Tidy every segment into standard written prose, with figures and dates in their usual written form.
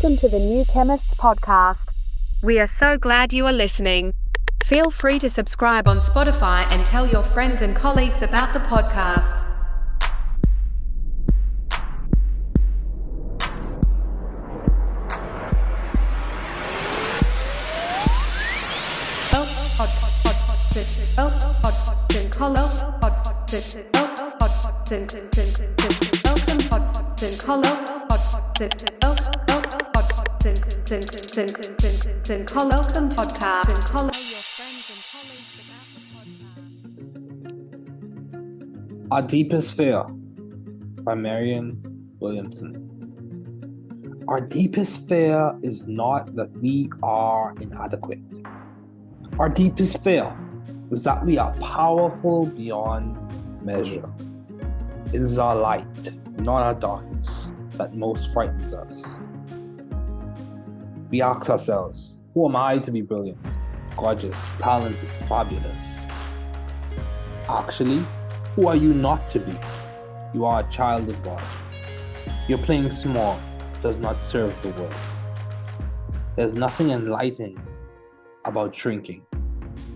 Welcome to the New Chemist podcast. We are so glad you are listening. Feel free to subscribe on Spotify and tell your friends and colleagues about the podcast. Our Deepest Fear by Marianne Williamson. Our deepest fear is not that we are inadequate. Our deepest fear is that we are powerful beyond measure. It is our light, not our darkness, that most frightens us. We ask ourselves, who am I to be brilliant, gorgeous, talented, fabulous? Actually, who are you not to be? You are a child of God. Your playing small does not serve the world. There's nothing enlightening about shrinking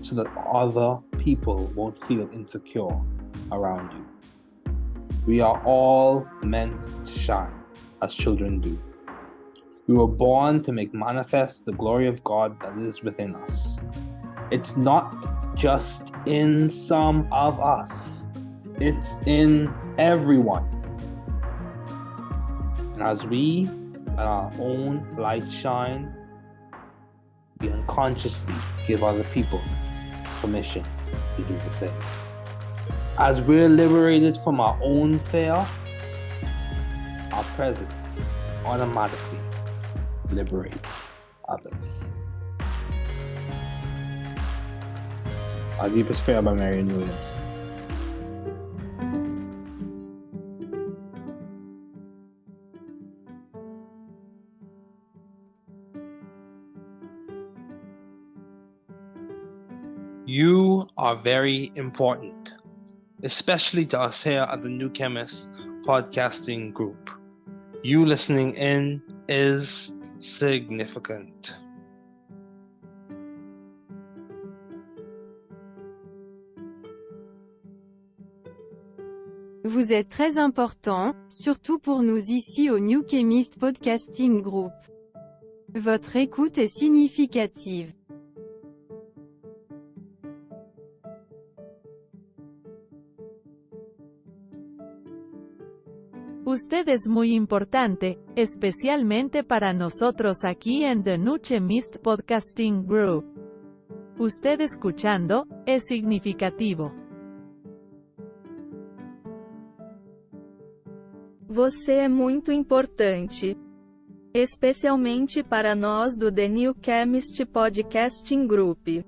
so that other people won't feel insecure around you. We are all meant to shine as children do. We were born to make manifest the glory of God that is within us. It's not just in some of us. It's in everyone. And as we let our own light shine, we unconsciously give other people permission to do the same. As we're liberated from our own fear, our presence automatically liberates others. Our Deepest Fear by Marianne Williamson. You are very important, especially to us here at the New Chemist podcasting group. You listening in is significant. Vous êtes très important, surtout pour nous ici au New Chemist Podcasting Group. Votre écoute est significative. Usted es muy importante, especialmente para nosotros aquí en The New Chemist Podcasting Group. Usted escuchando, es significativo. Você é muito importante. Especialmente para nós do The New Chemist Podcasting Group.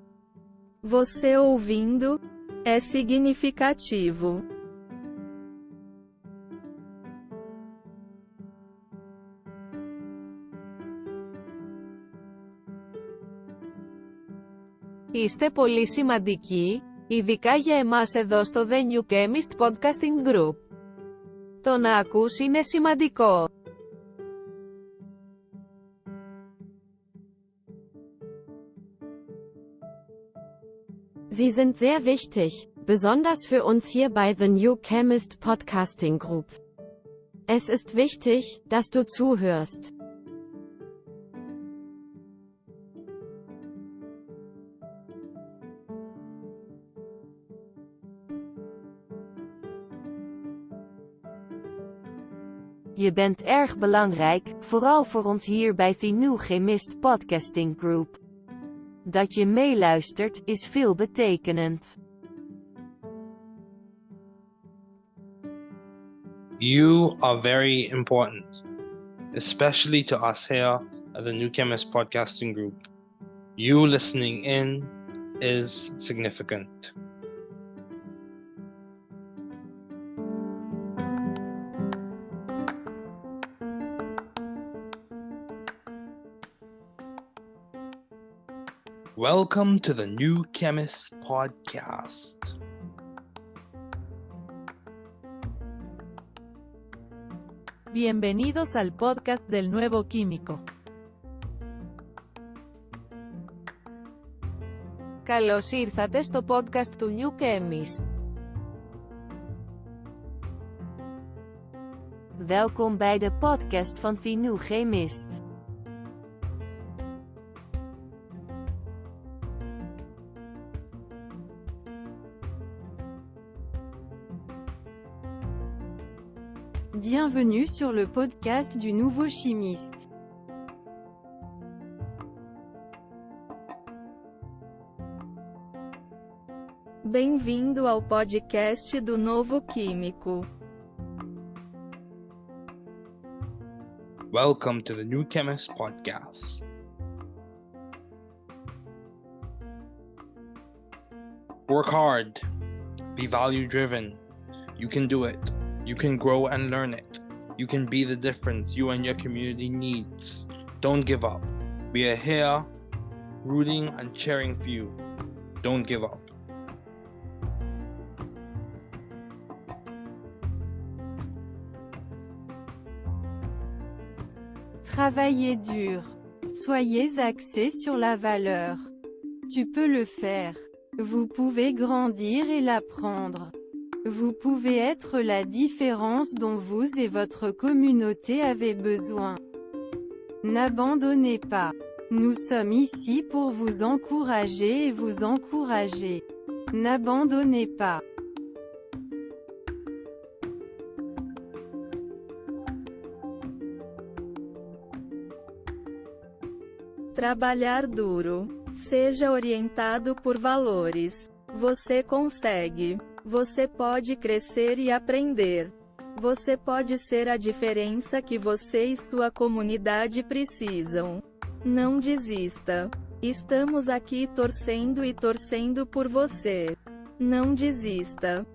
Você ouvindo, é significativo. Είστε πολύ σημαντικοί, ειδικά για εμάς εδώ στο The New Chemist Podcasting Group. Το να ακούς είναι σημαντικό. Sie sind sehr wichtig, besonders für uns hier bei The New Chemist Podcasting Group. Es ist wichtig, dass du zuhörst. Je bent erg belangrijk, vooral voor ons hier bij The New Chemist Podcasting Group. Dat je meeluistert, is veelbetekenend. You are very important, especially to us here at the New Chemist Podcasting Group. You listening in is significant. Welcome to the New Chemist Podcast. Bienvenidos al podcast del nuevo químico. Καλώς ήρθατε στο podcast του New Chemist. Welkom bij de podcast van The New Chemist. Bienvenue sur le podcast du nouveau chimiste. Bem-vindo ao podcast do novo químico. Welcome to the New Chemist podcast. Work hard. Be value driven. You can do it. You can grow and learn it. You can be the difference you and your community needs. Don't give up. We are here rooting and cheering for you. Don't give up. Travaillez dur. Soyez axé sur la valeur. Tu peux le faire. Vous pouvez grandir et l'apprendre. Vous pouvez être la différence dont vous et votre communauté avez besoin. N'abandonnez pas. Nous sommes ici pour vous encourager et vous encourager. N'abandonnez pas. Trabalhar duro. Seja orientado por valores. Você consegue. Você pode crescer e aprender. Você pode ser a diferença que você e sua comunidade precisam. Não desista. Estamos aqui torcendo e torcendo por você. Não desista.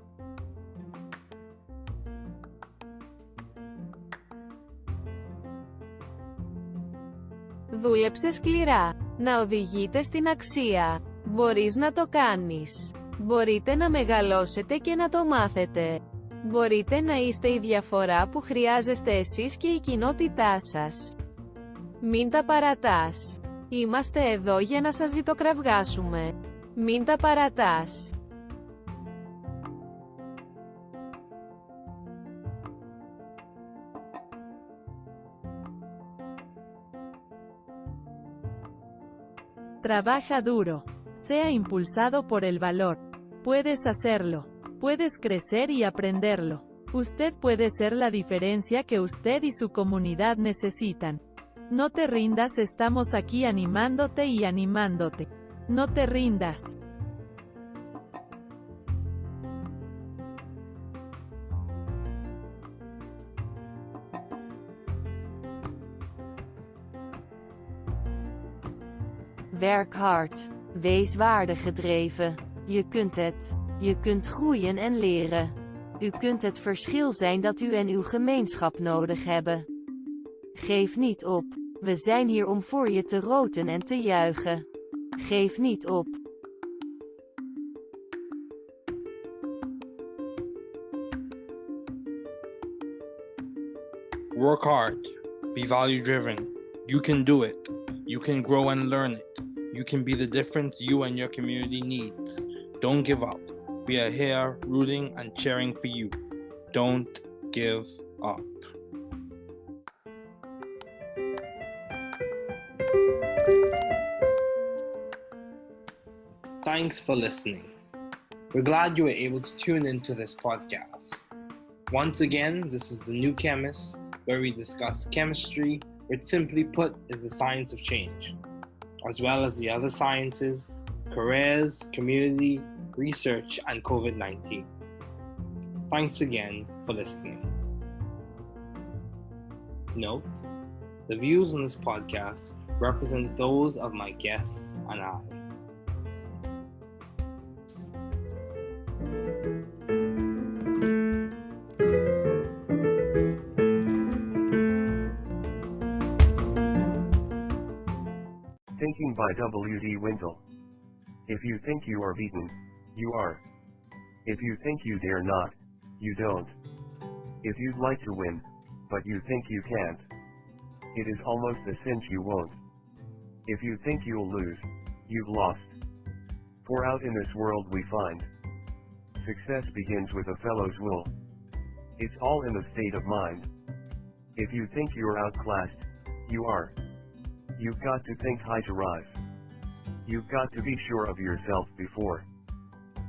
Δούλεψε σκληρά. Να οδηγείτε στην αξία. Μπορείς να το κάνεις. Μπορείτε να μεγαλώσετε και να το μάθετε. Μπορείτε να είστε η διαφορά που χρειάζεστε εσείς και η κοινότητά σας. Μην τα παρατάς. Είμαστε εδώ για να σας ζητοκραυγάσουμε. Μην τα παρατάς. Trabaja duro. Sea impulsado por el valor. Puedes hacerlo. Puedes crecer y aprenderlo. Usted puede ser la diferencia que usted y su comunidad necesitan. No te rindas, estamos aquí animándote y animándote. No te rindas. Werk hard. Wees waardegedreven. Je kunt het. Je kunt groeien en leren. U kunt het verschil zijn dat u en uw gemeenschap nodig hebben. Geef niet op. We zijn hier om voor je te roten en te juichen. Geef niet op. Work hard. Be value driven. You can do it. You can grow and learn it. You can be the difference you and your community needs. Don't give up. We are here rooting and cheering for you. Don't give up. Thanks for listening. We're glad you were able to tune into this podcast. Once again, this is The New Chemist, where we discuss chemistry, which simply put is the science of change, as well as the other sciences, careers, community, research, and COVID-19. Thanks again for listening. Note, the views on this podcast represent those of my guests and I. Thinking by W.D. Wintle. If you think you are beaten, you are. If you think you dare not, you don't. If you'd like to win, but you think you can't, it is almost a cinch you won't. If you think you'll lose, you've lost. For out in this world we find success begins with a fellow's will. It's all in the state of mind. If you think you're outclassed, you are. You've got to think high to rise. You've got to be sure of yourself before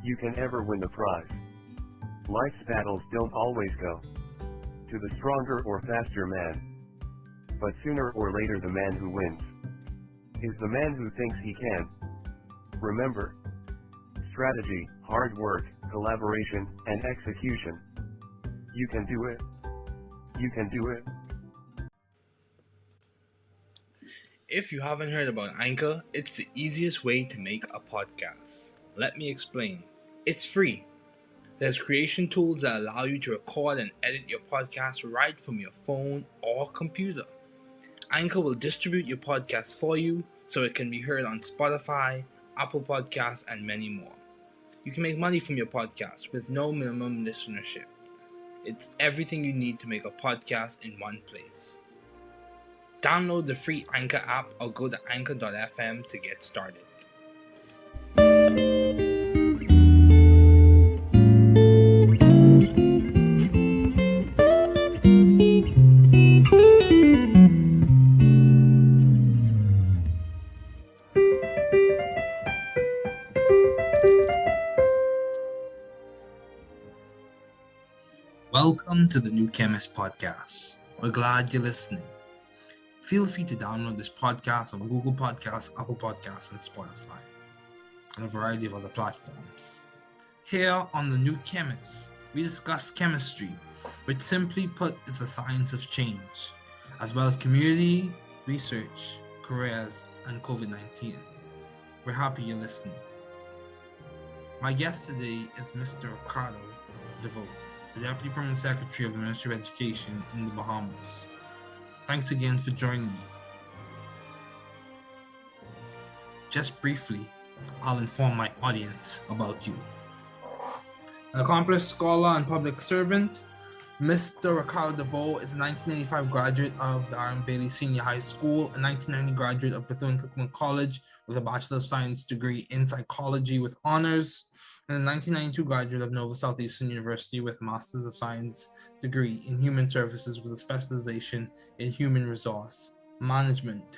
you can ever win the prize. Life's battles don't always go to the stronger or faster man, but sooner or later the man who wins is the man who thinks he can. Remember, strategy, hard work, collaboration, and execution. You can do it. You can do it. If you haven't heard about Anchor, it's the easiest way to make a podcast. Let me explain. It's free. There's creation tools that allow you to record and edit your podcast right from your phone or computer. Anchor will distribute your podcast for you so it can be heard on Spotify, Apple Podcasts, and many more. You can make money from your podcast with no minimum listenership. It's everything you need to make a podcast in one place. Download the free Anchor app or go to anchor.fm to get started. Welcome to the New Chemist Podcast. We're glad you're listening. Feel free to download this podcast on Google Podcasts, Apple Podcasts, and Spotify, and a variety of other platforms. Here on the New Chemist, we discuss chemistry, which simply put is the science of change, as well as community, research, careers, and COVID-19. We're happy you're listening. My guest today is Mr. Ricardo, Deveaux, the Deputy Permanent Secretary of the Ministry of Education in the Bahamas. Thanks again for joining me. Just briefly, I'll inform my audience about you. An accomplished scholar and public servant, Mr. Ricardo Deveaux is a 1985 graduate of the R.M. Bailey Senior High School, a 1990 graduate of Bethune-Cookman College with a Bachelor of Science degree in Psychology with honors, and a 1992 graduate of Nova Southeastern University with a Masters of Science degree in Human Services with a specialization in Human Resource Management.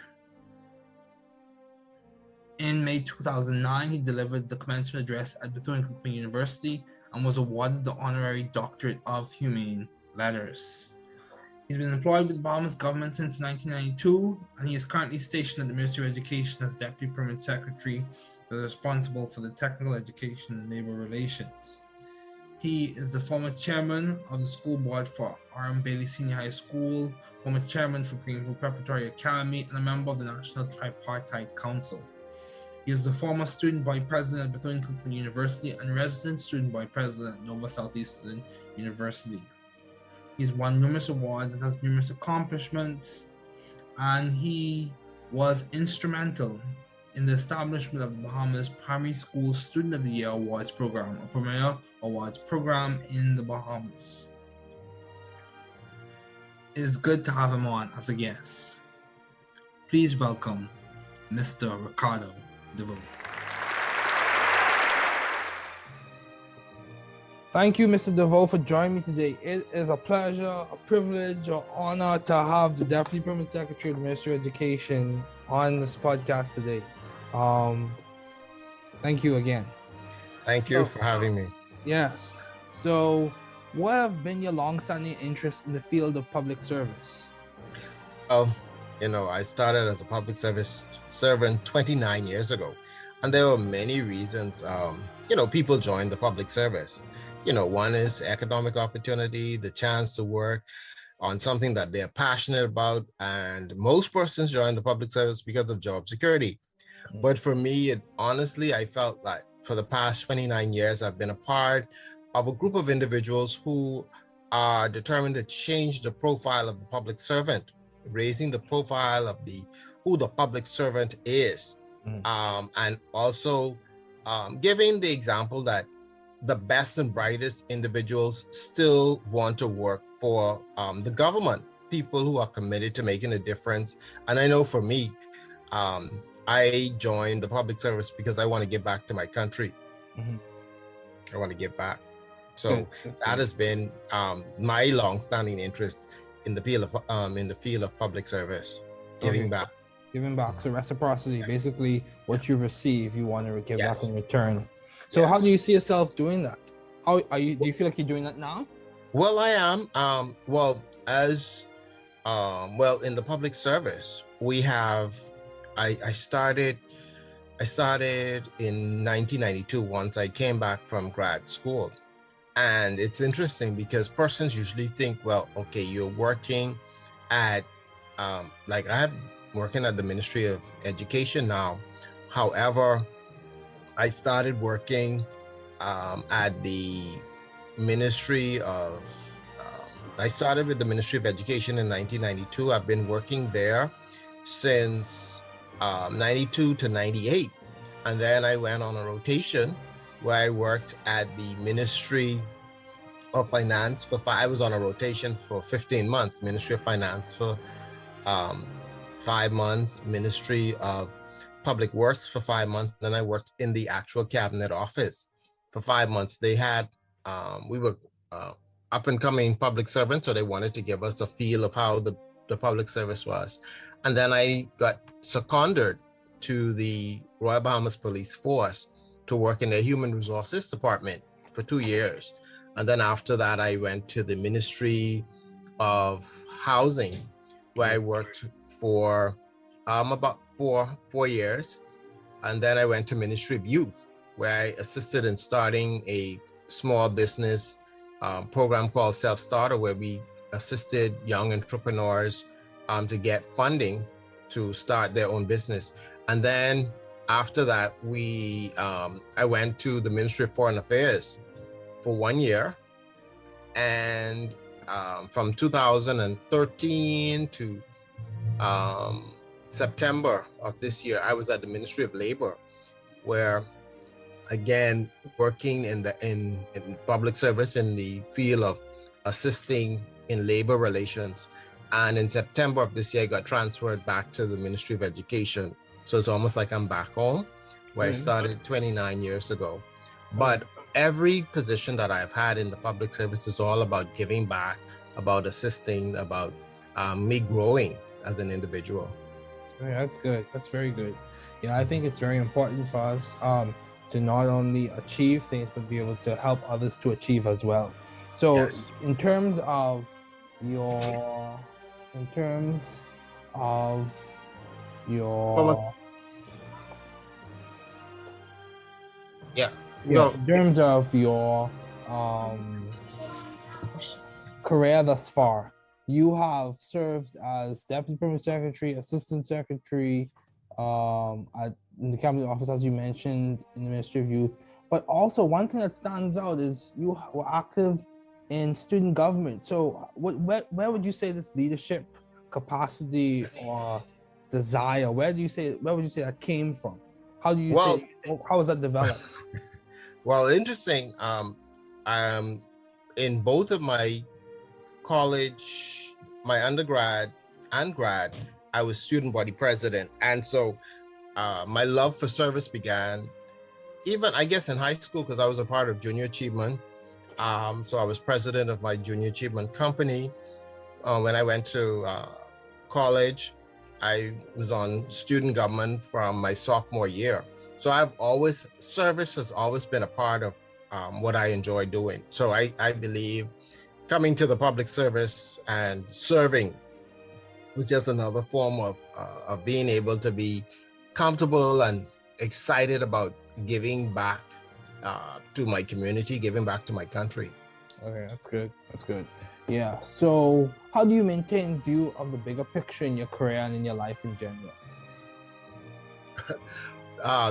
In May 2009, he delivered the commencement address at Bethune-Cookman University and was awarded the Honorary Doctorate of Humane Letters. He's been employed with the Bahamas government since 1992, and he is currently stationed at the Ministry of Education as Deputy Permanent Secretary that is responsible for the technical education and labor relations. He is the former chairman of the school board for R.M. Bailey Senior High School, former chairman for Greenville Preparatory Academy, and a member of the National Tripartite Council. He is the former student body president at Bethune-Cookman University and resident student body president at Nova Southeastern University. He's won numerous awards and has numerous accomplishments, and he was instrumental in the establishment of the Bahamas Primary School Student of the Year Awards Program, a premier awards program in the Bahamas. It is good to have him on as a guest. Please welcome Mr. Ricardo Deveaux. Thank you, Mr. Deveaux, for joining me today. It is a pleasure, a privilege, an honor to have the Deputy Permanent Secretary of the Ministry of Education on this podcast today. Thank you again. Thank you for having me. Yes. So, what have been your long-standing interest in the field of public service? Well, I started as a public service servant 29 years ago, and there were many reasons, people joined the public service. One is economic opportunity, the chance to work on something that they're passionate about, and most persons join the public service because of job security. But for me, I felt like for the past 29 years, I've been a part of a group of individuals who are determined to change the profile of the public servant, raising the profile of who the public servant is, and also giving the example that the best and brightest individuals still want to work for the government, people who are committed to making a difference. And I know for me, I joined the public service because I want to give back to my country. Mhm. I want to give back. So Good. that has been my long-standing interest in the field of public service, giving back. Giving back. So reciprocity, basically what you receive, you want to give back Yes. in return. So how Yes. do you see yourself doing that? How are you? Do you feel like you're doing that now? Well, I am. In the public service, we have. I started in 1992 once I came back from grad school. And it's interesting because persons usually think, well, okay, you're working at, like I'm working at the Ministry of Education now. However, I started working at the Ministry of, I started with the Ministry of Education in 1992. I've been working there since 92 to 98. And then I went on a rotation where I worked at the Ministry of Finance I was on a rotation for 15 months, Ministry of Finance for 5 months, Ministry of Public Works for 5 months. Then I worked in the actual cabinet office for 5 months. They had, we were up and coming public servants, so they wanted to give us a feel of how the public service was. And then I got seconded to the Royal Bahamas Police Force to work in the Human Resources Department for 2 years. And then after that, I went to the Ministry of Housing, where I worked for about four years. And then I went to Ministry of Youth, where I assisted in starting a small business program called Self-Starter, where we assisted young entrepreneurs to get funding to start their own business. And then after that, I went to the Ministry of Foreign Affairs for 1 year. And from 2013 to September of this year, I was at the Ministry of Labor, where again, working in public service in the field of assisting in labor relations. And in September of this year, I got transferred back to the Ministry of Education. So it's almost like I'm back home, where I started 29 years ago. But every position that I've had in the public service is all about giving back, about assisting, about me growing as an individual. Yeah, that's good. That's very good. Yeah, I think it's very important for us to not only achieve things, but be able to help others to achieve as well. So Yes. in terms of your Yeah. Yeah, in terms of your career thus far, you have served as Deputy Permanent Secretary, Assistant Secretary in the Cabinet Office, as you mentioned, in the Ministry of Youth. But also, one thing that stands out is you were active in student government. So where would you say this leadership capacity or desire, where would you say that came from? How was that developed? Well, interesting. In both of my college, my undergrad and grad, I was student body president. And so my love for service began even, I guess, in high school, because I was a part of Junior Achievement. So I was president of my Junior Achievement company. When I went to college, I was on student government from my sophomore year. So service has always been a part of what I enjoy doing. So I believe coming to the public service and serving was just another form of being able to be comfortable and excited about giving back to my community, giving back to my country. Okay, that's good. That's good. Yeah. So how do you maintain view of the bigger picture in your career and in your life in general?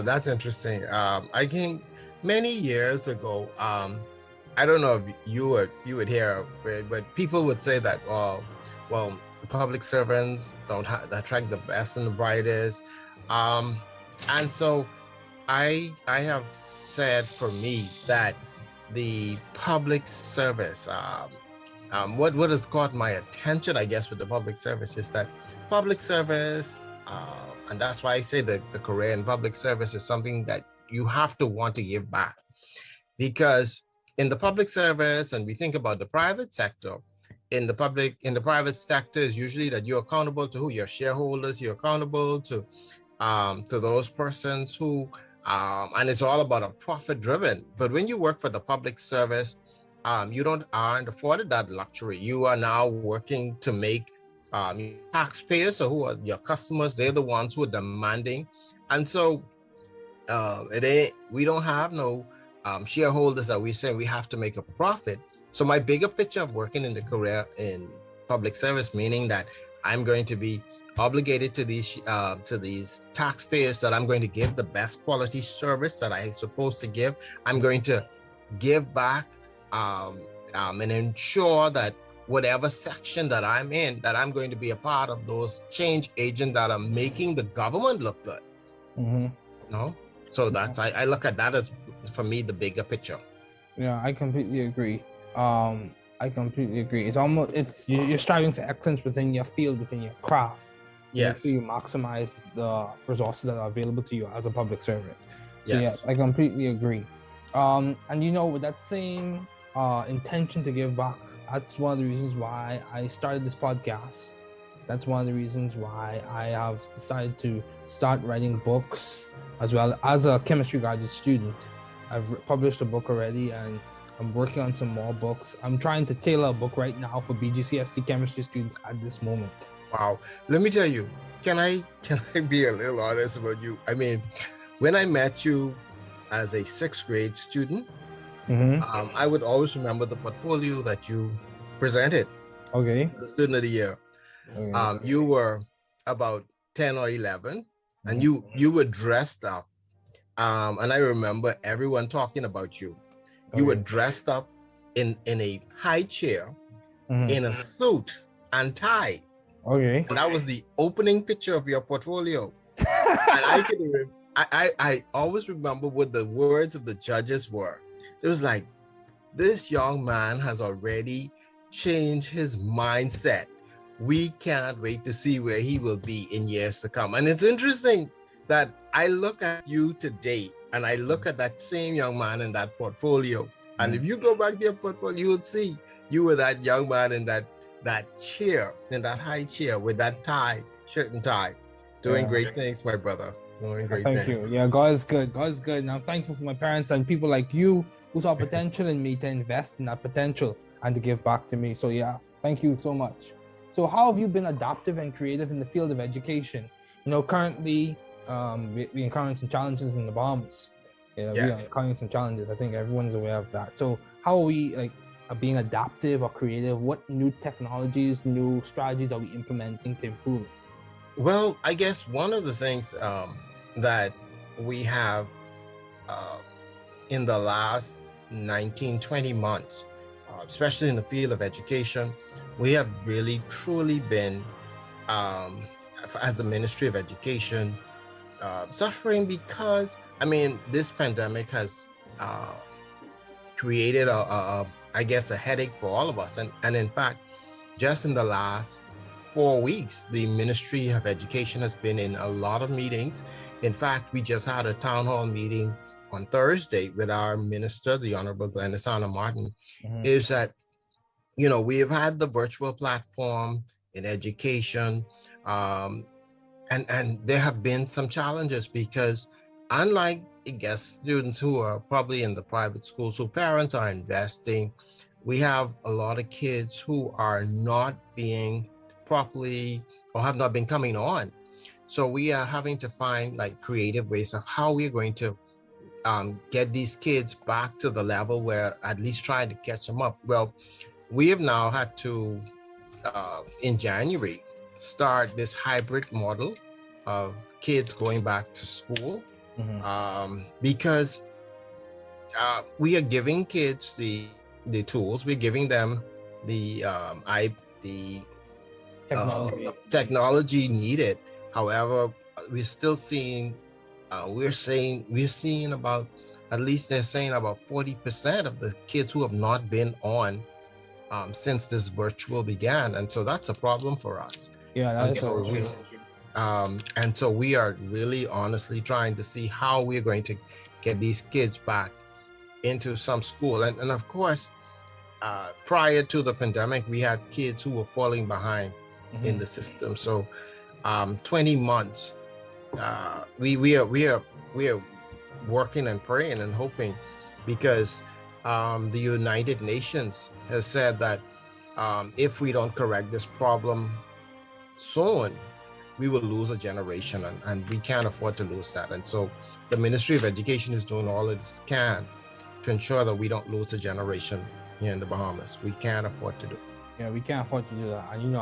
That's interesting. I think many years ago, I don't know if you would hear it, but people would say that, well, the public servants don't attract the best and the brightest. And so I have said for me that the public service, what has caught my attention, I guess, with the public service is that public service and that's why I say that the career in public service is something that you have to want to give back. Because in the public service, and we think about the private sector, in the private sector is usually that you're accountable to who? Your shareholders, you're accountable to those persons who, and it's all about a profit driven. But when you work for the public service, you aren't afforded that luxury. You are now working to make taxpayers, so who are your customers, they're the ones who are demanding. And so we don't have no shareholders that we say we have to make a profit. So my bigger picture of working in the career in public service, meaning that I'm going to be obligated to these taxpayers, that I'm going to give the best quality service that I'm supposed to give. I'm going to give back and ensure that whatever section that I'm in, that I'm going to be a part of those change agents that are making the government look good. So that's I look at that as, for me, the bigger picture. Yeah, I completely agree. It's you're striving for excellence within your field, within your craft. Yes. So you maximize the resources that are available to you as a public servant. So Yes. yeah, I completely agree. And with that same intention to give back, that's one of the reasons why I started this podcast. That's one of the reasons why I have decided to start writing books, as well as a chemistry graduate student. I've published a book already, and I'm working on some more books. I'm trying to tailor a book right now for BGCSE chemistry students at this moment. Wow. Let me tell you, can I be a little honest about you? I mean, when I met you as a 6th grade student, I would always remember the portfolio that you presented. Okay. The student of the year. Okay. You were about 10 or 11, and you were dressed up. And I remember everyone talking about you. You were dressed up in a high chair, in a suit and tie. Okay. And that was the opening picture of your portfolio. And I always remember what the words of the judges were. It was like, this young man has already changed his mindset. We can't wait to see where he will be in years to come. And it's interesting that I look at you today, and I look at that same young man in that portfolio. And if you go back to your portfolio, you would see you were that young man in that chair, in that high chair with that tie, shirt and tie, doing great things, my brother. Doing great things. Thank you. Yeah, God is good. God is good. And I'm thankful for my parents and people like you who saw potential in me to invest in that potential and to give back to me. So yeah, thank you so much. So how have you been adaptive and creative in the field of education? Currently, we encounter some challenges in the Bahamas. Yeah, we are encountering some challenges. I think everyone's aware of that. So how are we being adaptive or creative? What new technologies, new strategies are we implementing to improve it? Well, I guess one of the things that we have in the last 19-20 months, especially in the field of education, we have really truly been, as the Ministry of Education, suffering because, this pandemic has created a headache for all of us. And in fact, just in the last 4 weeks, the Ministry of Education has been in a lot of meetings. In fact, we just had a town hall meeting on Thursday with our minister, the Honorable Glennisana Martin. Is that, we have had the virtual platform in education, and there have been some challenges because, unlike, students who are probably in the private schools, who parents are investing, we have a lot of kids who are not being properly or have not been coming on. So we are having to find creative ways of how we're going to get these kids back to the level where at least trying to catch them up. Well, we have now had to, in January, start this hybrid model of kids going back to school, because we are giving kids the tools, we're giving them the technology needed. However, we're still seeing, we're seeing about, at least they're saying about 40% of the kids who have not been on since this virtual began. And so that's a problem for us. Yeah, that's And so we are really honestly trying to see how we're going to get these kids back into some school. And of course, prior to the pandemic, we had kids who were falling behind in the system. So 20 months, we are working and praying and hoping, because the United Nations has said that if we don't correct this problem soon, we will lose a generation, and we can't afford to lose that. And so the Ministry of Education is doing all it can to ensure that we don't lose a generation here in the Bahamas. We can't afford to do it. Yeah, we can't afford to do that. And, you know,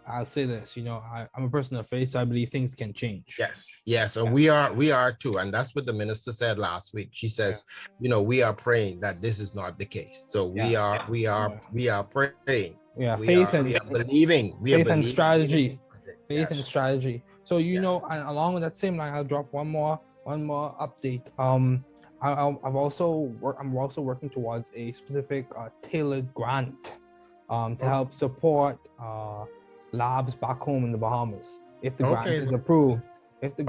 I'll say this, you know, I'm a person of faith, so I believe things can change. Yes. And we are too. And that's what the minister said last week. She says, you know, we are praying that this is not the case. So we are praying. Yeah, we are believing. Faith and strategy. Faith and strategy. So, you know, and along with that same line, I'll drop one more update. I'm also working towards a specific tailored grant to help support labs back home in the Bahamas. If the grant is approved.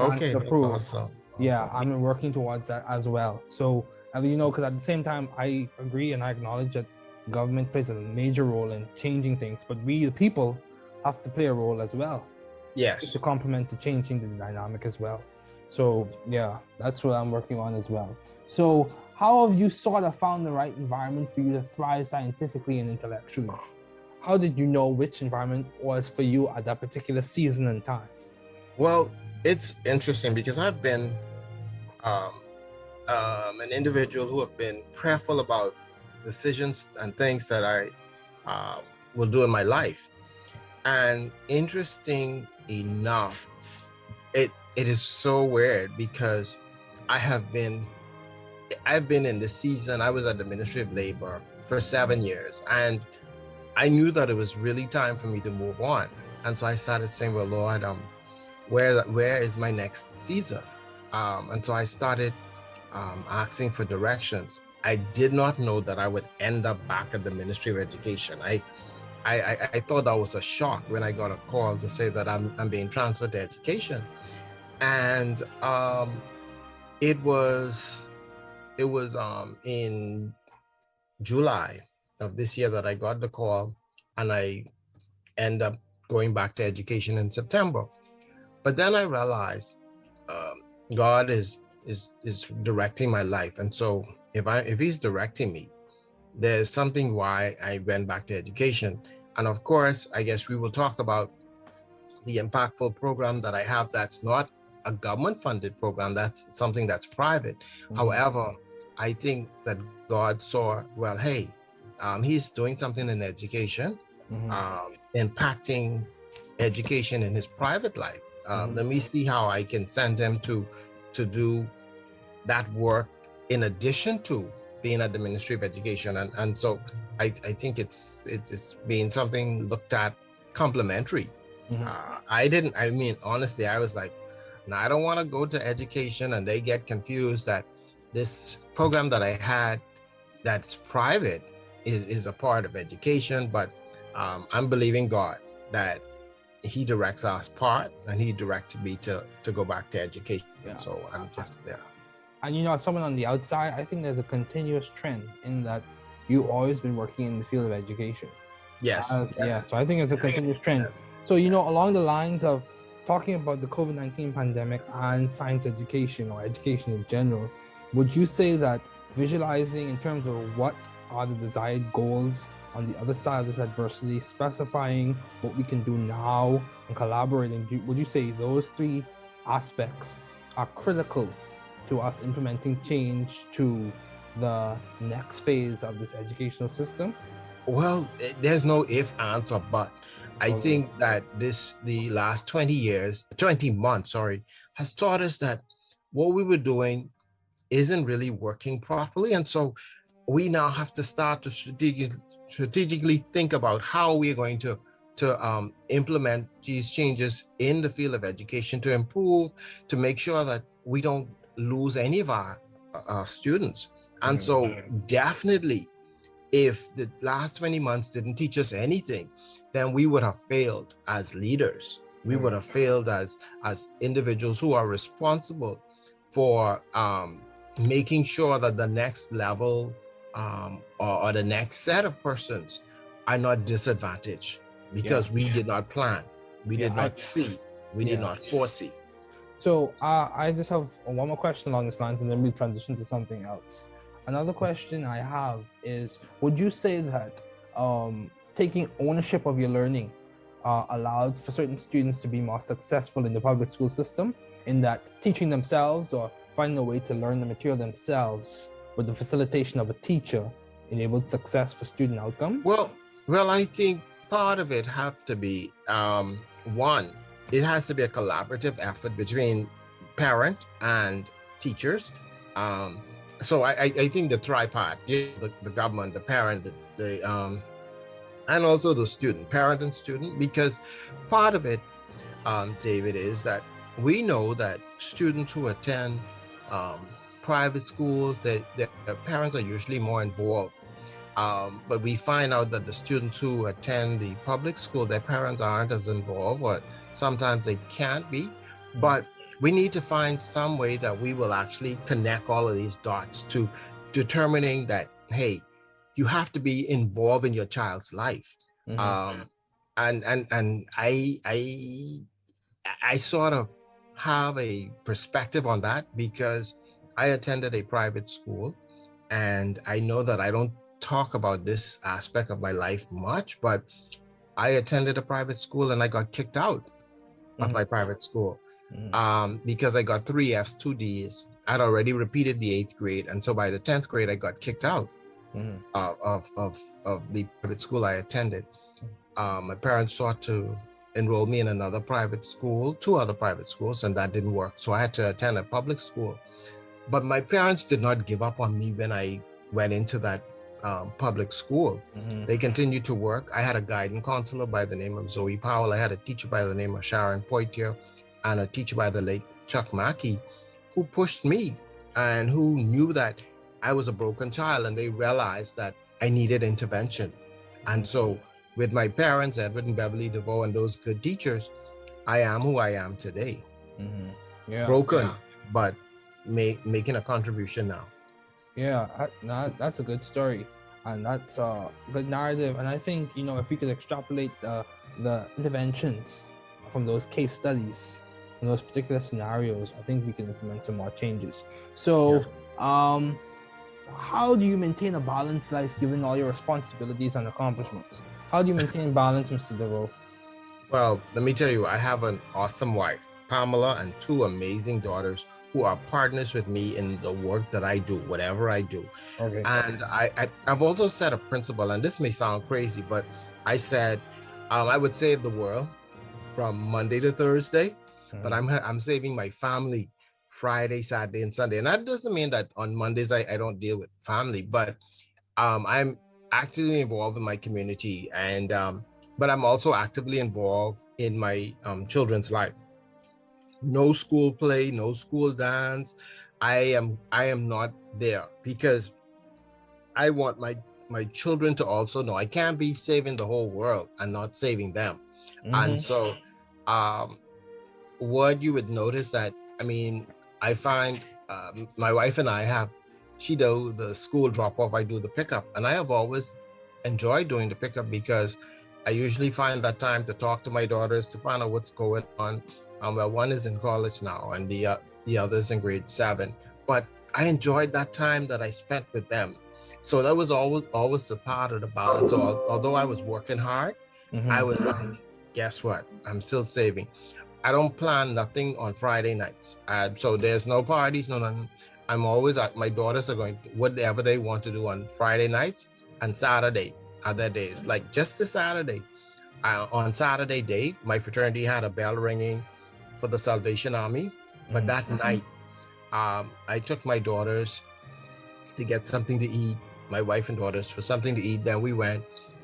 Awesome. Yeah, I'm working towards that as well. So, you know, because at the same time, I agree and I acknowledge that government plays a major role in changing things, but we, the people, have to play a role as well. Yes. To complement the changing the dynamic as well. So yeah, that's what I'm working on as well. So how have you sort of found the right environment for you to thrive scientifically and intellectually? How did you know which environment was for you at that particular season and time? Well, it's interesting because I've been an individual who have been prayerful about decisions and things that I will do in my life. And interesting enough, it is so weird because I've been in the season. I was at the Ministry of Labor for 7 years, and I knew that it was really time for me to move on. And so I started saying, well, Lord, where is my next season? And so I started asking for directions. I did not know that I would end up back at the Ministry of Education. I thought that was a shock when I got a call to say that I'm being transferred to education. And it was in July of this year that I got the call, and I end up going back to education in September. But then I realized God is directing my life, and so if He's directing me, there's something why I went back to education. And of course, I guess we will talk about the impactful program that I have. That's not a government-funded program. That's something that's private. However, I think that God saw, well, hey, He's doing something in education, impacting education in His private life. Let me see how I can send Him to do that work in addition to being at the Ministry of Education. And so I think it's being something looked at complementary. Honestly, I was like, no, I don't want to go to education and they get confused that this program that I had that's private is a part of education. But I'm believing God that He directs us part, and He directed me to go back to education. So I'm just there. And you know, as someone on the outside, I think there's a continuous trend in that you've always been working in the field of education. Yes. Yeah, so I think it's a continuous trend. Yes. So, you know, along the lines of talking about the COVID-19 pandemic and science education or education in general, would you say that visualizing in terms of what are the desired goals on the other side of this adversity, specifying what we can do now and collaborating, would you say those three aspects are critical to us implementing change to the next phase of this educational system? Well, there's no if, ands, or but. I think that the last 20 months, has taught us that what we were doing isn't really working properly. And so we now have to start to strategically think about how we're going to implement these changes in the field of education to improve, to make sure that we don't lose any of our students. And so definitely, if the last 20 months didn't teach us anything, then we would have failed as leaders. We would have failed as individuals who are responsible for making sure that the next level or the next set of persons are not disadvantaged because we did not plan, we did not see, we did not foresee. So I just have one more question along this lines, and then we transition to something else. Another question I have is, would you say that taking ownership of your learning allowed for certain students to be more successful in the public school system, in that teaching themselves or finding a way to learn the material themselves with the facilitation of a teacher enabled success for student outcomes? Well, I think part of it have to be, one, it has to be a collaborative effort between parent and teachers. So I think the tripod, the government, the parent, and also the student, parent and student, because part of it, David, is that we know that students who attend private schools, their parents are usually more involved. But we find out that the students who attend the public school, their parents aren't as involved, or sometimes they can't be. But we need to find some way that we will actually connect all of these dots to determining that, hey, you have to be involved in your child's life. And I sort of have a perspective on that because I attended a private school, and I know that I don't talk about this aspect of my life much, but I attended a private school and I got kicked out of my private school because I got 3 Fs, 2 Ds. I'd already repeated the 8th grade, and so by the 10th grade I got kicked out of the private school I attended. My parents sought to enroll me in another private school, 2 other private schools, and that didn't work. So I had to attend a public school. But my parents did not give up on me when I went into that public school. They continued to work. I had a guidance counselor by the name of Zoe Powell. I had a teacher by the name of Sharon Poitier, and a teacher by the late Chuck Mackey, who pushed me and who knew that I was a broken child, and they realized that I needed intervention. And so with my parents, Edward and Beverly Deveaux, and those good teachers, I am who I am today. Broken, but making a contribution now. That's a good story, and that's a good narrative. And I think, if we could extrapolate the interventions from those case studies, from those particular scenarios, I think we can implement some more changes. So how do you maintain a balanced life given all your responsibilities and accomplishments? How do you maintain balance, Mr. Deveaux? Well, let me tell you, I have an awesome wife, Pamela, and 2 amazing daughters who are partners with me in the work that I do, whatever I do. Okay. And I've also set a principle, and this may sound crazy, but I said I would save the world from Monday to Thursday, but I'm saving my family Friday, Saturday, and Sunday. And that doesn't mean that on Mondays I don't deal with family, but I'm actively involved in my community, and but I'm also actively involved in my children's life. No school play, no school dance. I am not there because I want my children to also know I can't be saving the whole world and not saving them. And so what you would notice that, I find my wife and I she do the school drop off, I do the pickup, and I have always enjoyed doing the pickup because I usually find that time to talk to my daughters to find out what's going on. Well, one is in college now, and the other is in grade 7. But I enjoyed that time that I spent with them. So that was always a part of the balance. So although I was working hard, I was like, guess what? I'm still saving. I don't plan nothing on Friday nights. So there's no parties, no nothing. I'm always my daughters are going to whatever they want to do on Friday nights and Saturday, other days. Like just the Saturday. On Saturday day, my fraternity had a bell ringing for the Salvation Army. But that night, I took my daughters to get something to eat, my wife and daughters for something to eat. Then we went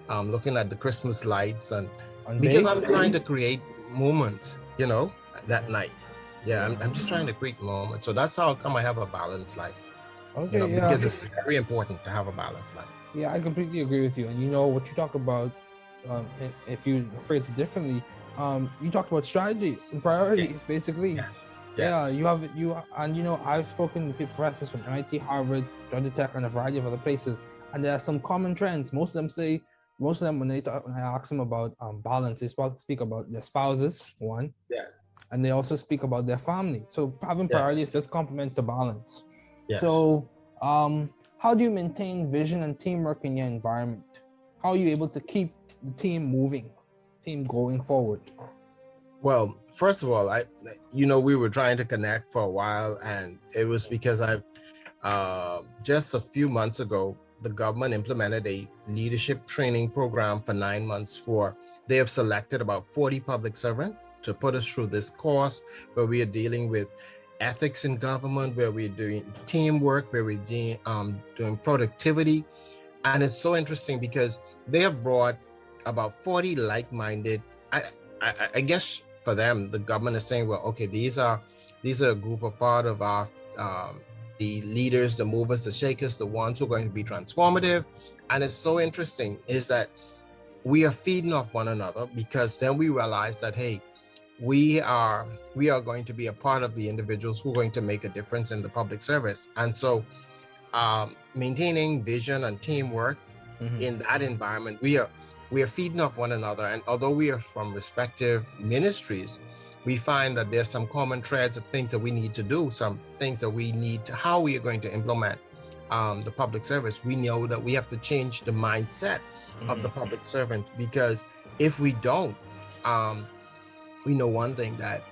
looking at the Christmas lights, and because I'm trying to create moments, that night. I'm just trying to create moments. So that's how come I have a balanced life. Okay, because it's very important to have a balanced life. Yeah, I completely agree with you. And what you talk about, if you phrase it differently, you talked about strategies and priorities, basically. Yes. Yeah, Yes. I've spoken to professors from MIT, Harvard, Georgia Tech, and a variety of other places, and there are some common trends. Most of them when I ask them about balance, they speak about their spouses, one, Yeah. and they also speak about their family. So having Yes. priorities just complements the balance. Yes. So, how do you maintain vision and teamwork in your environment? How are you able to keep the team moving, team going forward? Well, first of all, we were trying to connect for a while, and it was because just a few months ago, the government implemented a leadership training program for 9 months. They have selected about 40 public servants to put us through this course where we are dealing with ethics in government, where we're doing teamwork, where we're doing productivity. And it's so interesting because they have brought about 40 like-minded, I guess for them, the government is saying, well, okay, these are a group of part of our the leaders, the movers, the shakers, the ones who are going to be transformative. And it's so interesting is that we are feeding off one another, because then we realize that, hey, we are going to be a part of the individuals who are going to make a difference in the public service. And so maintaining vision and teamwork in that environment, we are feeding off one another. And although we are from respective ministries, we find that there's some common threads of things that we need to do, some things that we need to, how we are going to implement the public service. We know that we have to change the mindset of the public servant, because if we don't, we know one thing, that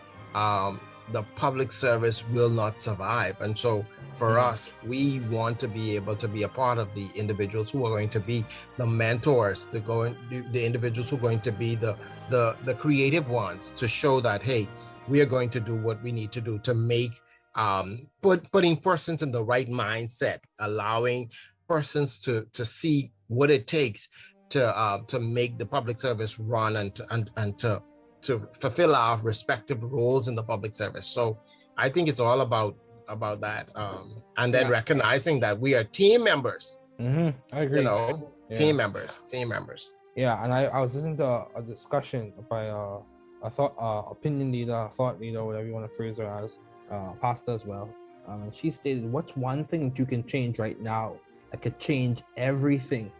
the public service will not survive. And so for us, we want to be able to be a part of the individuals who are going to be the mentors, the individuals who are going to be the creative ones, to show that, hey, we are going to do what we need to do to make putting persons in the right mindset, allowing persons to see what it takes to make the public service run and to fulfill our respective roles in the public service. So I think it's all about that, and then recognizing that we are team members. I agree. Team members. Yeah, and I was listening to a discussion by opinion leader, thought leader, whatever you want to phrase her as, pastor as well. And she stated, what's one thing that you can change right now that could change everything?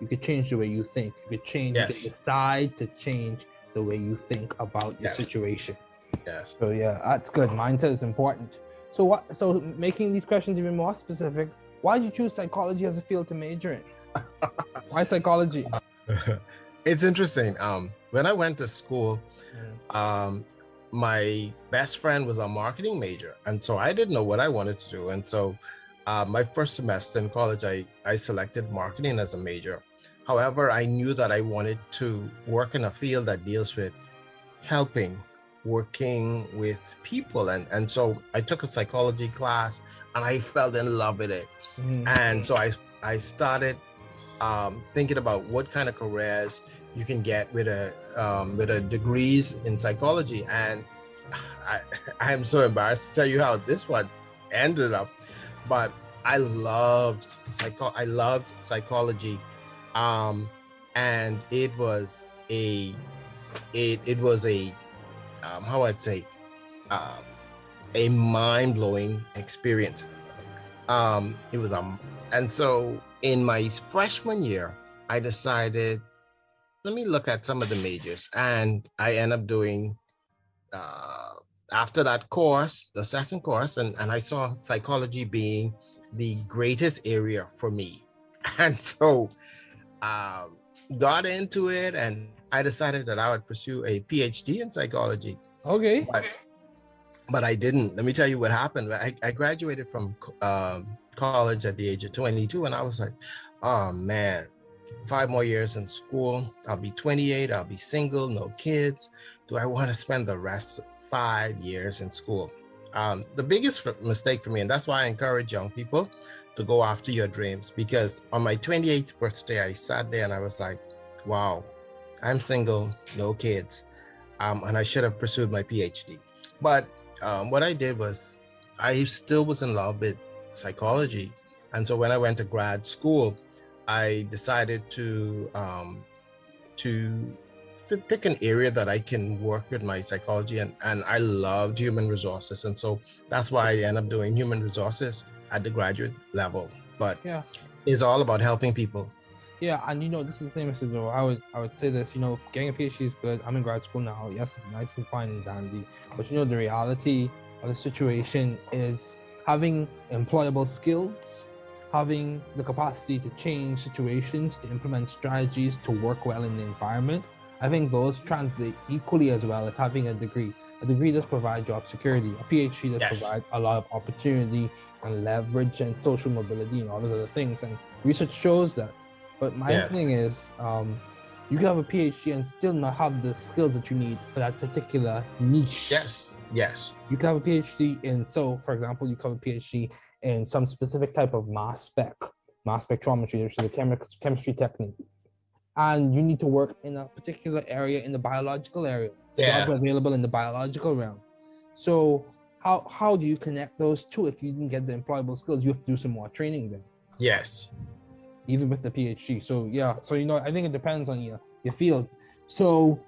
You could change the way you think. You could change, you could decide to change the way you think about your situation. Yes. So yeah, that's good. Mindset is important. So making these questions even more specific, why did you choose psychology as a field to major in? Why psychology? It's interesting. When I went to school, my best friend was a marketing major, and so I didn't know what I wanted to do. And so my first semester in college, I selected marketing as a major. However, I knew that I wanted to work in a field that deals with working with people. And so I took a psychology class and I fell in love with it. And so I started thinking about what kind of careers you can get with a degrees in psychology. And I am so embarrassed to tell you how this one ended up, but I loved psychology. And it was a how I'd say a mind-blowing experience. It was and so in my freshman year, I decided, let me look at some of the majors, and I ended up doing after that course, the second course, and I saw psychology being the greatest area for me. And so got into it, and I decided that I would pursue a PhD in psychology. Okay. But I didn't. Let me tell you what happened. I graduated from college at the age of 22, and I was like, oh man, 5 more years in school. I'll be 28. I'll be single, no kids. Do I want to spend the rest of 5 years in school? The biggest mistake for me, and that's why I encourage young people to go after your dreams, because on my 28th birthday, I sat there and I was like, wow, I'm single, no kids, and I should have pursued my PhD. But what I did was, I still was in love with psychology. And so when I went to grad school, I decided to pick an area that I can work with my psychology, and I loved human resources, and so that's why I end up doing human resources at the graduate level. But Yeah. it's all about helping people. Yeah, and this is the thing, Mr. Deveaux. I would say this, getting a PhD is good. I'm in grad school now. Yes, it's nice and fine and dandy. But the reality of the situation is having employable skills, having the capacity to change situations, to implement strategies, to work well in the environment. I think those translate equally as well as having a degree. A degree does provide job security. A PhD does provide a lot of opportunity and leverage and social mobility and all those other things. And research shows that. But my thing is, you can have a PhD and still not have the skills that you need for that particular niche. Yes. You can have a PhD in, for example, you can have a PhD in some specific type of mass spectrometry, which is a chemistry technique. And you need to work in a particular area in the biological area. The jobs are available in the biological realm. So how do you connect those two? If you didn't get the employable skills, you have to do some more training then. Yes. Even with the PhD. So I think it depends on your field. So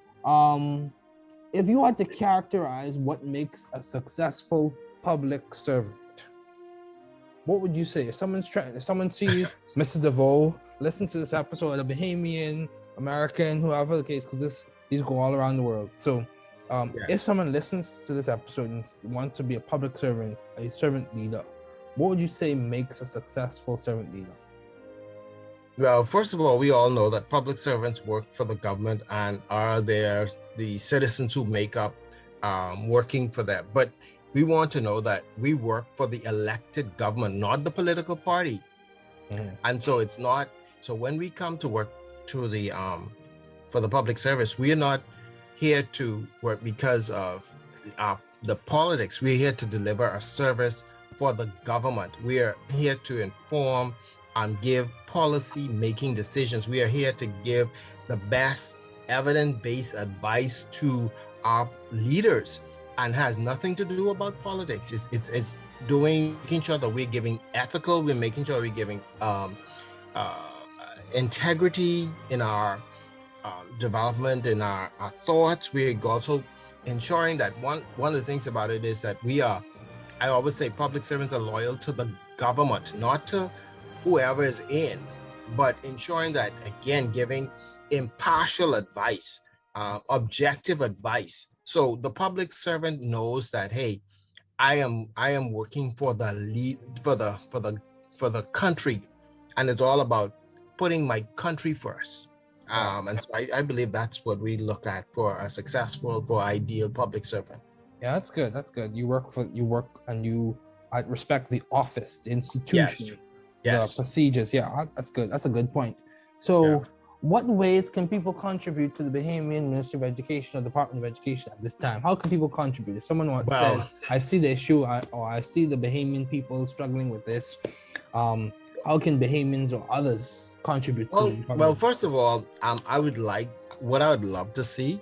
if you had to characterize what makes a successful public servant, what would you say? If someone sees Mr. Deveaux, listen to this episode, a Bahamian, American, whoever the case, because these go all around the world. So if someone listens to this episode and wants to be a public servant, a servant leader, what would you say makes a successful servant leader? Well, first of all, we all know that public servants work for the government and are the citizens who make up working for them. But we want to know that we work for the elected government, not the political party. And so it's not, so when we come to work to the for the public service, we are not here to work because of the politics. We're here to deliver a service for the government. We are here to inform and give policy making decisions. We are here to give the best evidence-based advice to our leaders, and has nothing to do about politics. It's making sure that we're giving ethical, we're making sure we're giving integrity in our development, in our thoughts. We're also ensuring that one of the things about it is that I always say public servants are loyal to the government, not to whoever is in, but ensuring that, again, giving impartial advice, objective advice. So the public servant knows that, hey, I am working for the country, and it's all about putting my country first. And so I believe that's what we look at for a successful, for ideal public servant. Yeah, that's good. That's good. You work and you respect the office, the institution, the procedures. Yeah, that's good. That's a good point. So what ways can people contribute to the Bahamian Ministry of Education or Department of Education at this time? How can people contribute? If someone says, I see the issue, or I see the Bahamian people struggling with this, how can Bahamians or others contribute to the Well, first of all, what I would love to see,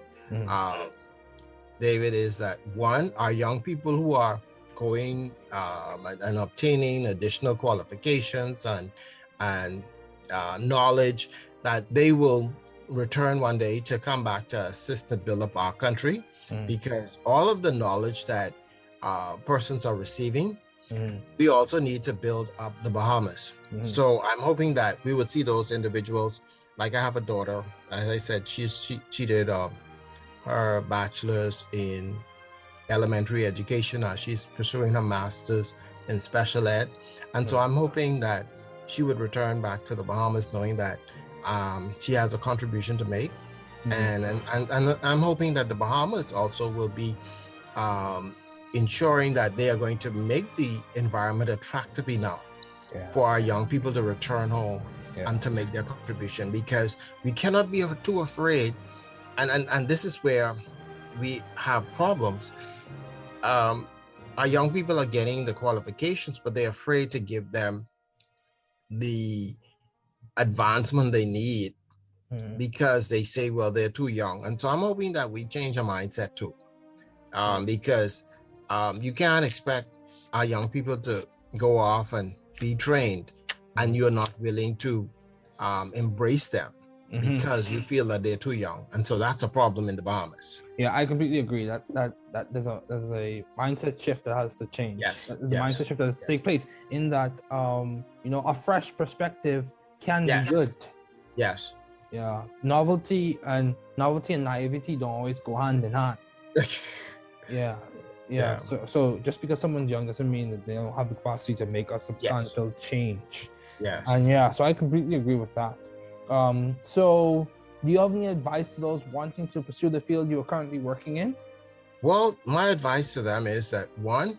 David, is that one, our young people who are going and obtaining additional qualifications and knowledge, that they will return one day to come back to assist to build up our country, because all of the knowledge that persons are receiving, we also need to build up the Bahamas. So I'm hoping that we would see those individuals. Like I have a daughter, as I said, she did her bachelor's in elementary education. She's pursuing her master's in special ed, and so I'm hoping that she would return back to the Bahamas knowing that she has a contribution to make, and I'm hoping that the Bahamas also will be ensuring that they are going to make the environment attractive enough for our young people to return home and to make their contribution, because we cannot be too afraid, and this is where we have problems. Our young people are getting the qualifications, but they're afraid to give them the advancement they need because they say, well, they're too young. And so I'm hoping that we change our mindset too, because you can't expect our young people to go off and be trained and you're not willing to embrace them. because you feel that they're too young, and so that's a problem in the Bahamas. Yeah, I completely agree that there's a mindset shift that has to change. Yes, There's a mindset shift that has to take place in that a fresh perspective can be good. Yes. Yeah, novelty and naivety don't always go hand in hand. Yeah. So just because someone's young doesn't mean that they don't have the capacity to make a substantial change. Yes. And so I completely agree with that. So do you have any advice to those wanting to pursue the field you are currently working in? Well, my advice to them is that, one,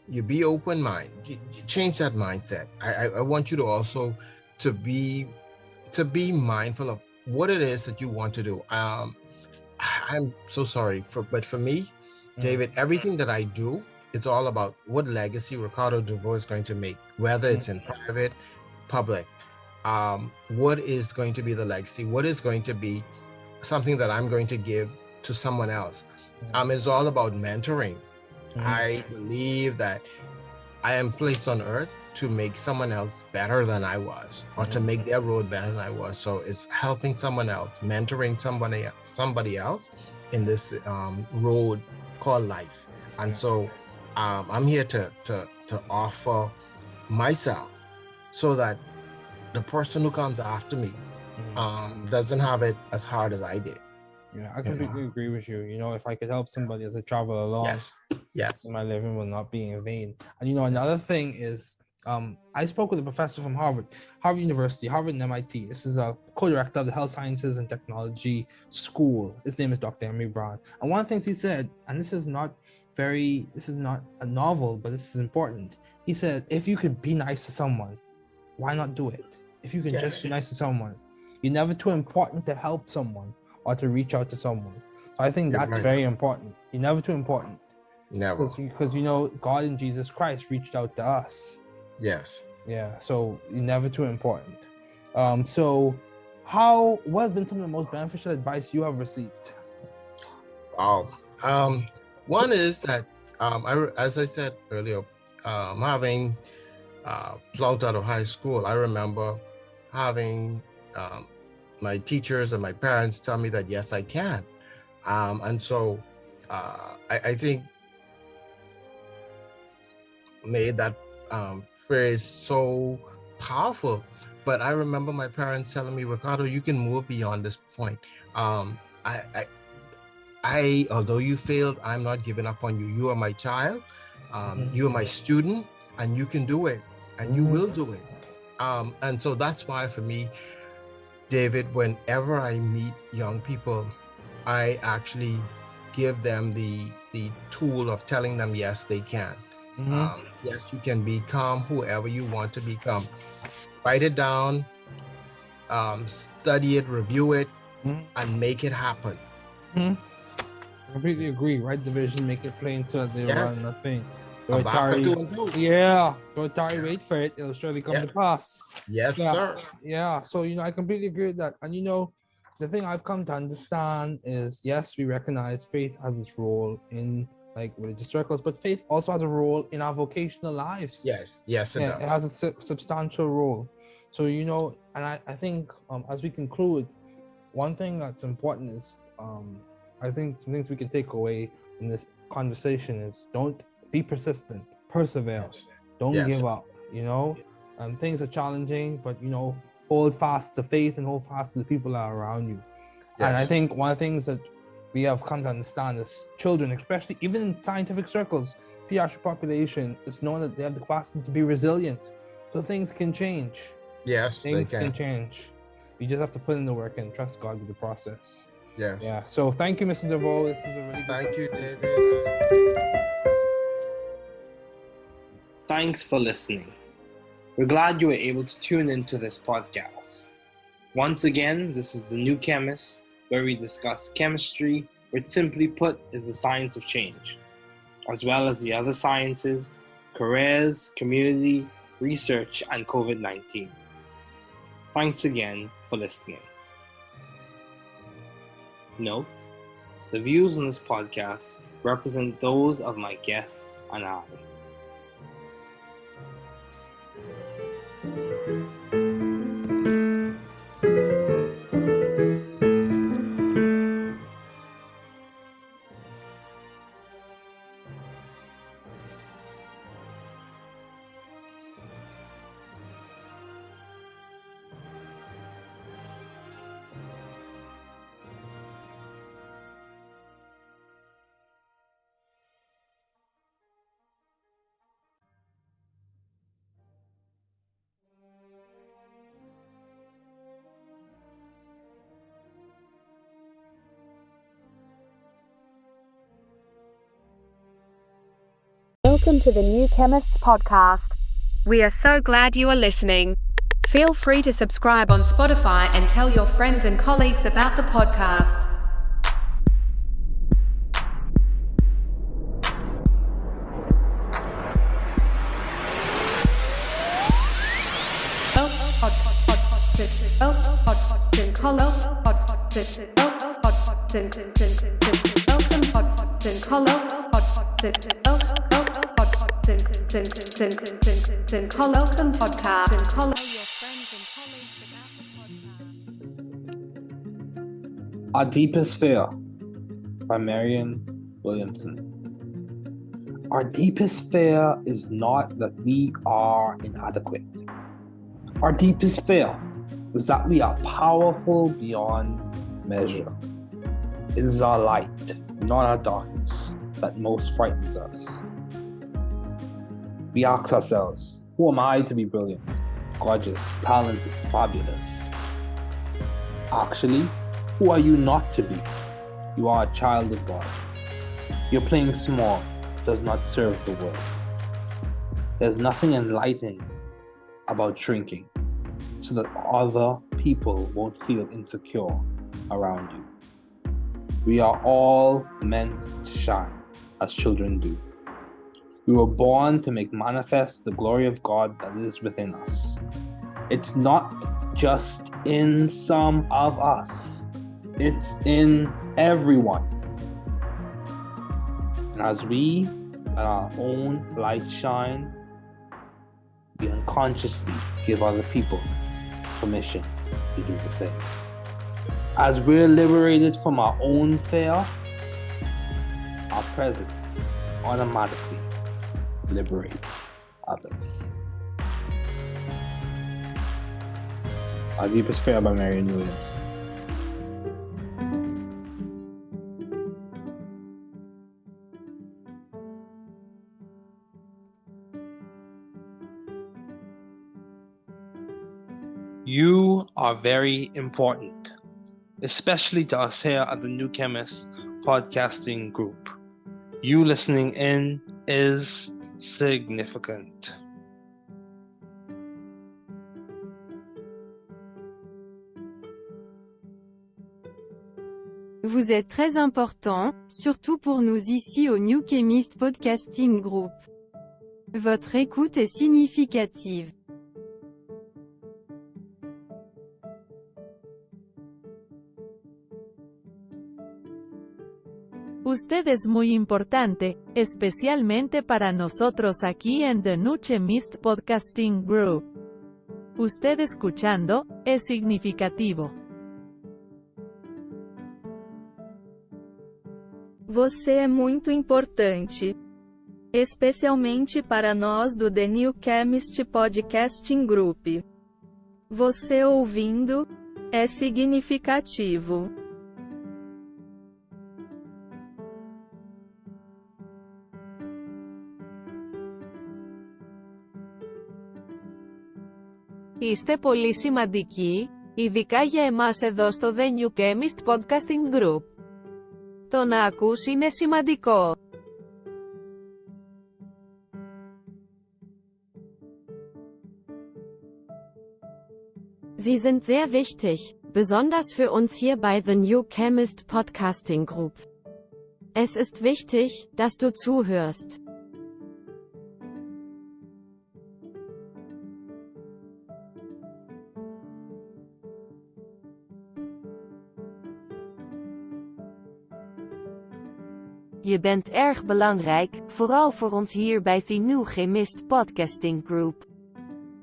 you be open-minded. You change that mindset. I want you to also to be mindful of what it is that you want to do. I'm so sorry, but for me, David, everything that I do, it's all about what legacy Ricardo Deveaux is going to make, whether it's in private, public. What is going to be the legacy? What is going to be something that I'm going to give to someone else? It's all about mentoring. I believe that I am placed on earth to make someone else better than I was, or to make their road better than I was. So it's helping someone else, mentoring somebody else in this road called life. And so I'm here to offer myself so that the person who comes after me doesn't have it as hard as I did. Yeah, I completely agree with you. If I could help somebody as I travel along, yes, my living will not be in vain. And another thing is, I spoke with a professor from Harvard University, Harvard and MIT. This is a co-director of the Health Sciences and Technology School. His name is Dr. Emery Brown. And one of the things he said, and this is not a novel, but this is important. He said, if you could be nice to someone, why not do it? If you can just be nice to someone, you're never too important to help someone or to reach out to someone. So I think that's very important. You're never too important. Never. Because God and Jesus Christ reached out to us. Yes. Yeah, so you're never too important. So what has been some of the most beneficial advice you have received? Wow. One is that, as I said earlier, having plunked out of high school, I remember having my teachers and my parents tell me that, yes, I can. And so I think made that phrase so powerful. But I remember my parents telling me, Ricardo, you can move beyond this point. Although you failed, I'm not giving up on you. You are my child. You are my student, and you can do it, and you will do it. And so that's why, for me, David, whenever I meet young people, I actually give them the tool of telling them, yes, they can. Yes, you can become whoever you want to become. Write it down, study it, review it, and make it happen. I completely agree. Write the vision, make it plain so that they run nothing. Don't wait for it. It'll surely come to pass. Yes, sir. Yeah. So, I completely agree with that. And, the thing I've come to understand is, yes, we recognize faith has its role in religious circles, but faith also has a role in our vocational lives. Yes, it does. It has a substantial role. So, and I think as we conclude, one thing that's important is, I think some things we can take away from this conversation is, don't be persistent, persevere, don't give up, things are challenging, but, hold fast to faith and hold fast to the people that are around you. And I think one of the things that we have come to understand is children, especially even in scientific circles, pediatric population, it's known that they have the capacity to be resilient. So things can change. Yes, things can change. You just have to put in the work and trust God with the process. Yes. Yeah. So thank you, Mr. Deveaux. This is a really good Thank you, episode. David. Thanks for listening. We're glad you were able to tune into this podcast. Once again, this is The New Chemist, where we discuss chemistry, which simply put is the science of change, as well as the other sciences, careers, community, research, and COVID-19. Thanks again for listening. Note, the views on this podcast represent those of my guest and I. Welcome to the New Chemists podcast. We are so glad you are listening. Feel free to subscribe on Spotify and tell your friends and colleagues about the podcast. Our Deepest Fear by Marianne Williamson. Our deepest fear is not that we are inadequate. Our deepest fear is that we are powerful beyond measure. It is our light, not our darkness, that most frightens us. We ask ourselves, who am I to be brilliant, gorgeous, talented, fabulous? Actually, who are you not to be? You are a child of God. Your playing small does not serve the world. There's nothing enlightening about shrinking so that other people won't feel insecure around you. We are all meant to shine as children do. We were born to make manifest the glory of God that is within us. It's not just in some of us, it's in everyone. And as we let our own light shine, we unconsciously give other people permission to do the same. As we're liberated from our own fear, our presence automatically liberates others. Our Deepest Fear by Marianne Williamson. You are very important, especially to us here at the New Chemists podcasting group. You listening in is significant. Vous êtes très important, surtout pour nous ici au New Chemist Podcasting Group. Votre écoute est significative. Usted es muy importante, especialmente para nosotros aquí en The New Chemist Podcasting Group. Usted escuchando, es significativo. Você é muito importante. Especialmente para nós do The New Chemist Podcasting Group. Você ouvindo, é significativo. Είστε πολύ σημαντικοί, ειδικά για εμάς εδώ στο The New Chemist Podcasting Group. Το να ακούς είναι σημαντικό. Sie sind sehr wichtig, besonders für uns hier bei The New Chemist Podcasting Group. Es ist wichtig, dass du zuhörst. Je bent erg belangrijk, vooral voor ons hier bij The New Chemist Podcasting Group.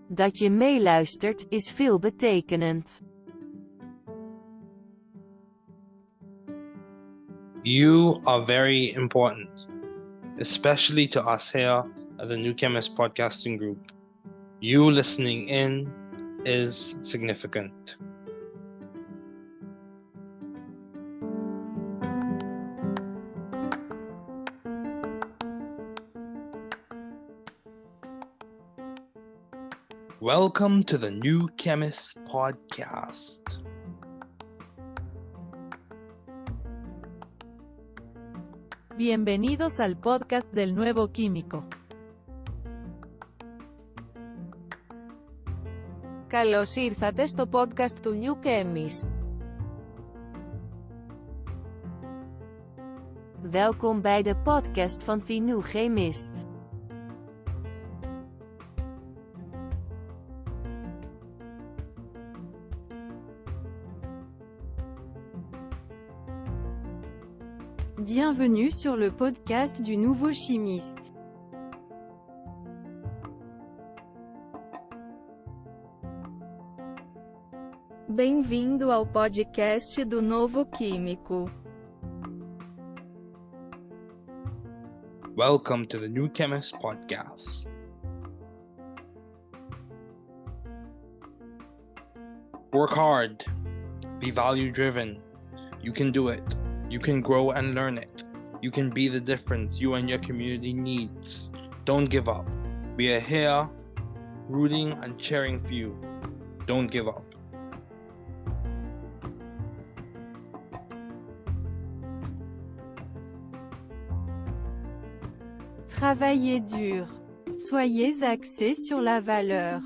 Dat je meeluistert, is veelbetekenend. You are very important, especially to us here at the New Chemist Podcasting Group. You listening in is significant. Welcome to the New Chemist Podcast. Bienvenidos al podcast del nuevo químico. Καλώς ήρθατε στο podcast του New Chemist. Welkom bij de podcast van The New Chemist. Bienvenue sur le podcast du nouveau chimiste. Bem-vindo ao podcast do novo químico. Welcome to the New Chemist podcast. Work hard. Be value-driven. You can do it. You can grow and learn it. You can be the difference you and your community needs. Don't give up. We are here, rooting and cheering for you. Don't give up. Travaillez dur. Soyez axé sur la valeur.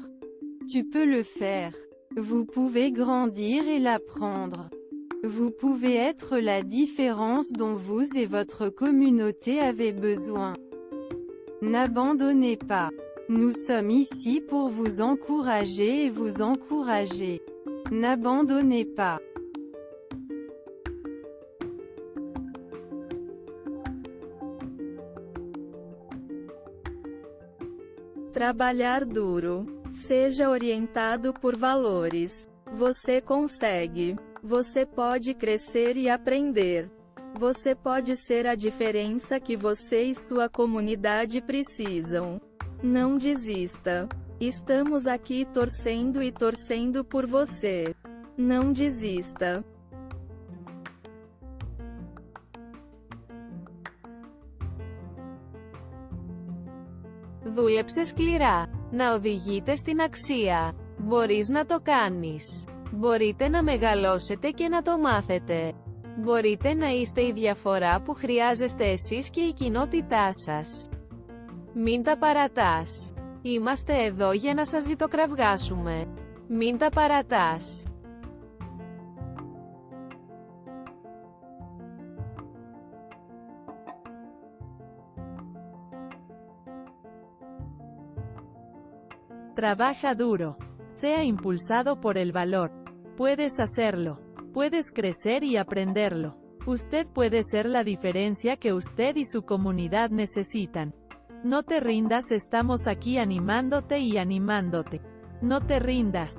Tu peux le faire. Vous pouvez grandir et l'apprendre. Vous pouvez être la différence dont vous et votre communauté avez besoin. N'abandonnez pas. Nous sommes ici pour vous encourager et vous encourager. N'abandonnez pas. Trabalhar duro. Seja orientado por valores. Você consegue. Você pode crescer e aprender. Você pode ser a diferença que você e sua comunidade precisam. Não desista. Estamos aqui torcendo e torcendo por você. Não desista. Δούλεψε σκληρά. Να οδηγείτε στην αξία. Μπορείς να το κάνεις. Μπορείτε να μεγαλώσετε και να το μάθετε. Μπορείτε να είστε η διαφορά που χρειάζεστε εσείς και η κοινότητά σας. Μην τα παρατάς. Είμαστε εδώ για να σας ζητοκραυγάσουμε. Μην τα παρατάς. Trabaja duro. Sea impulsado por el valor. Puedes hacerlo. Puedes crecer y aprenderlo. Usted puede ser la diferencia que usted y su comunidad necesitan. No te rindas, estamos aquí animándote y animándote. No te rindas.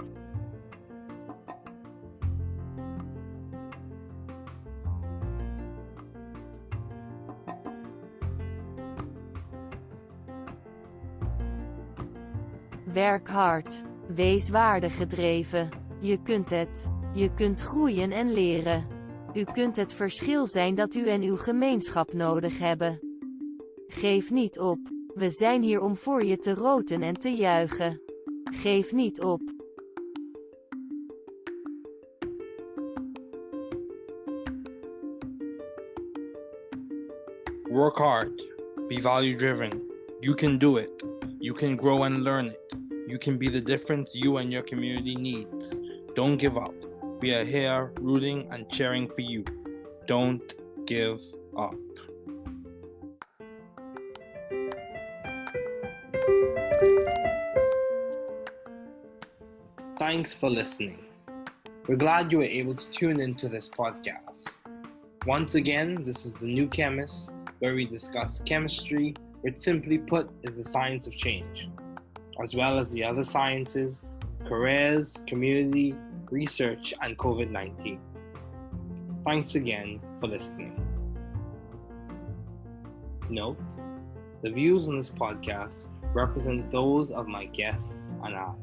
Werk hard. Wees waardegedreven. Je kunt het. Je kunt groeien en leren. U kunt het verschil zijn dat u en uw gemeenschap nodig hebben. Geef niet op. We zijn hier om voor je te roten en te juichen. Geef niet op. Work hard. Be value-driven. You can do it. You can grow and learn it. You can be the difference you and your community needs. Don't give up. We are here rooting and cheering for you. Don't give up. Thanks for listening. We're glad you were able to tune into this podcast. Once again, this is The New Chemist, where we discuss chemistry, which simply put is the science of change, as well as the other sciences, careers, community, research, and COVID-19. Thanks again for listening. Note, the views on this podcast represent those of my guests and I.